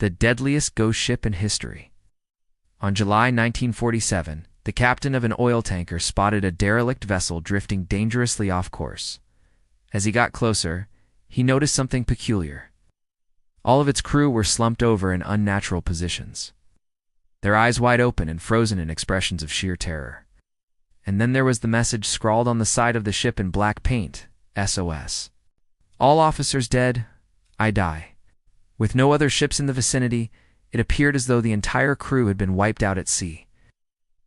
the deadliest ghost ship in history. On July 1947, the captain of an oil tanker spotted a derelict vessel drifting dangerously off course. As he got closer, he noticed something peculiar. All of its crew were slumped over in unnatural positions, their eyes wide open and frozen in expressions of sheer terror. And then there was the message scrawled on the side of the ship in black paint, SOS. All officers dead, I die. With no other ships in the vicinity, it appeared as though the entire crew had been wiped out at sea.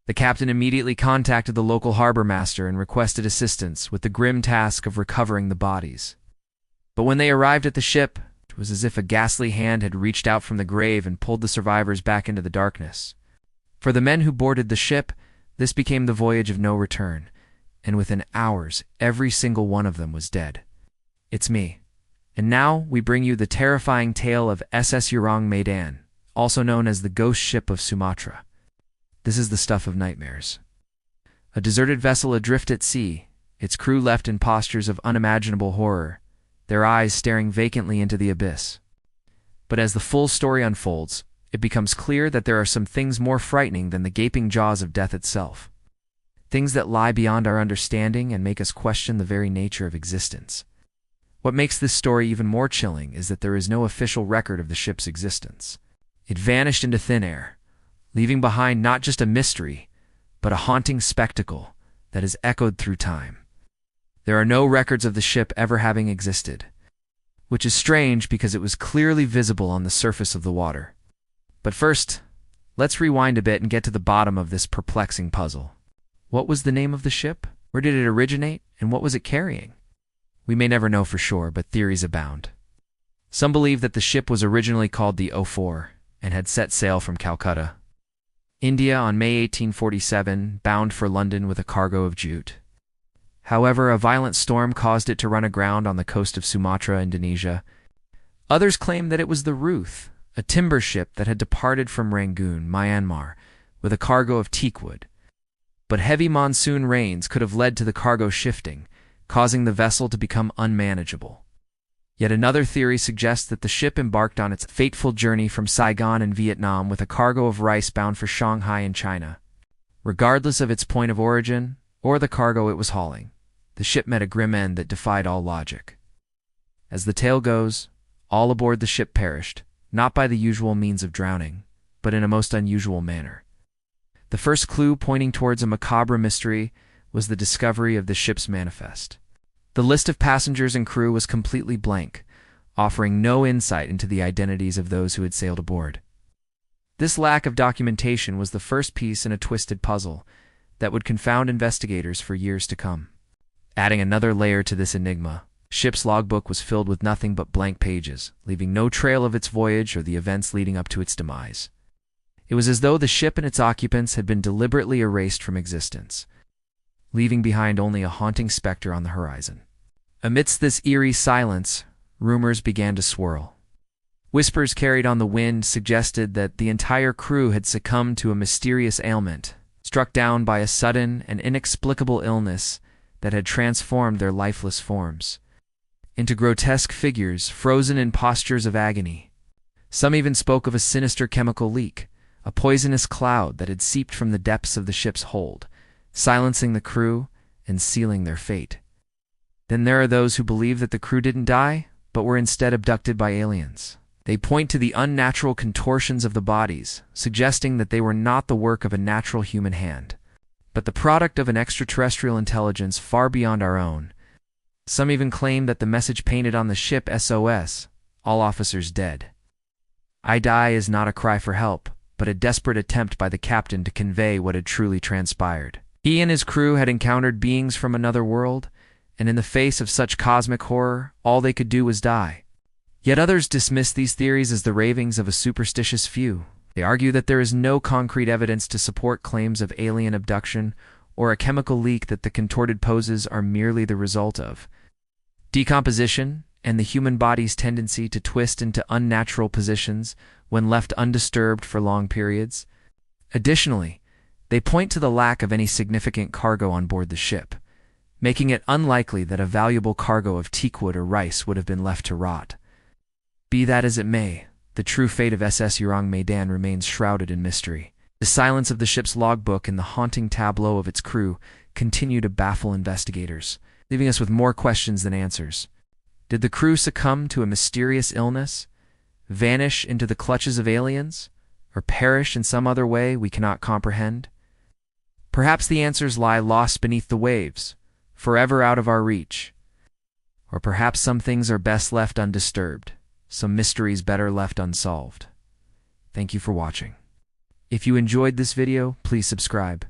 The captain immediately contacted the local harbor master and requested assistance with the grim task of recovering the bodies. But when they arrived at the ship, it was as if a ghastly hand had reached out from the grave and pulled the survivors back into the darkness. For the men who boarded the ship, this became the voyage of no return, and within hours, every single one of them was dead. It's me. And now we bring you the terrifying tale of SS Ourang Medan, also known as the ghost ship of Sumatra. This is the stuff of nightmares. A deserted vessel adrift at sea, its crew left in postures of unimaginable horror, their eyes staring vacantly into the abyss. But as the full story unfolds, it becomes clear that there are some things more frightening than the gaping jaws of death itself. Things that lie beyond our understanding and make us question the very nature of existence. What makes this story even more chilling is that there is no official record of the ship's existence. It vanished into thin air, leaving behind not just a mystery, but a haunting spectacle that has echoed through time. There are no records of the ship ever having existed, which is strange because it was clearly visible on the surface of the water. But first, let's rewind a bit and get to the bottom of this perplexing puzzle. What was the name of the ship? Where did it originate? And what was it carrying? We may never know for sure, but theories abound. Some believe that the ship was originally called the 04 and had set sail from Calcutta, India on May 1847, bound for London with a cargo of jute. However, a violent storm caused it to run aground on the coast of Sumatra, Indonesia. Others claim that it was the Ruth, a timber ship that had departed from Rangoon, Myanmar, with a cargo of teakwood. But heavy monsoon rains could have led to the cargo shifting, causing the vessel to become unmanageable. Yet another theory suggests that the ship embarked on its fateful journey from Saigon in Vietnam with a cargo of rice bound for Shanghai in China. Regardless of its point of origin, or the cargo it was hauling, the ship met a grim end that defied all logic. As the tale goes, all aboard the ship perished, not by the usual means of drowning, but in a most unusual manner. The first clue pointing towards a macabre mystery was the discovery of the ship's manifest. The list of passengers and crew was completely blank, offering no insight into the identities of those who had sailed aboard. This lack of documentation was the first piece in a twisted puzzle that would confound investigators for years to come. Adding another layer to this enigma, ship's logbook was filled with nothing but blank pages, leaving no trail of its voyage or the events leading up to its demise. It was as though the ship and its occupants had been deliberately erased from existence, leaving behind only a haunting specter on the horizon. Amidst this eerie silence, rumors began to swirl. Whispers carried on the wind suggested that the entire crew had succumbed to a mysterious ailment, struck down by a sudden and inexplicable illness that had transformed their lifeless forms into grotesque figures frozen in postures of agony. Some even spoke of a sinister chemical leak, a poisonous cloud that had seeped from the depths of the ship's hold, silencing the crew and sealing their fate. Then there are those who believe that the crew didn't die, but were instead abducted by aliens. They point to the unnatural contortions of the bodies, suggesting that they were not the work of a natural human hand, but the product of an extraterrestrial intelligence far beyond our own. Some even claim that the message painted on the ship SOS, all officers dead, I die, is not a cry for help, but a desperate attempt by the captain to convey what had truly transpired. He and his crew had encountered beings from another world, and in the face of such cosmic horror, all they could do was die. Yet others dismiss these theories as the ravings of a superstitious few. They argue that there is no concrete evidence to support claims of alien abduction or a chemical leak that the contorted poses are merely the result of decomposition and the human body's tendency to twist into unnatural positions when left undisturbed for long periods. Additionally, they point to the lack of any significant cargo on board the ship, making it unlikely that a valuable cargo of teakwood or rice would have been left to rot. Be that as it may, the true fate of SS Ourang Medan remains shrouded in mystery. The silence of the ship's logbook and the haunting tableau of its crew continue to baffle investigators, leaving us with more questions than answers. Did the crew succumb to a mysterious illness, vanish into the clutches of aliens, or perish in some other way we cannot comprehend? Perhaps the answers lie lost beneath the waves, forever out of our reach. Or perhaps some things are best left undisturbed, some mysteries better left unsolved. Thank you for watching. If you enjoyed this video, please subscribe.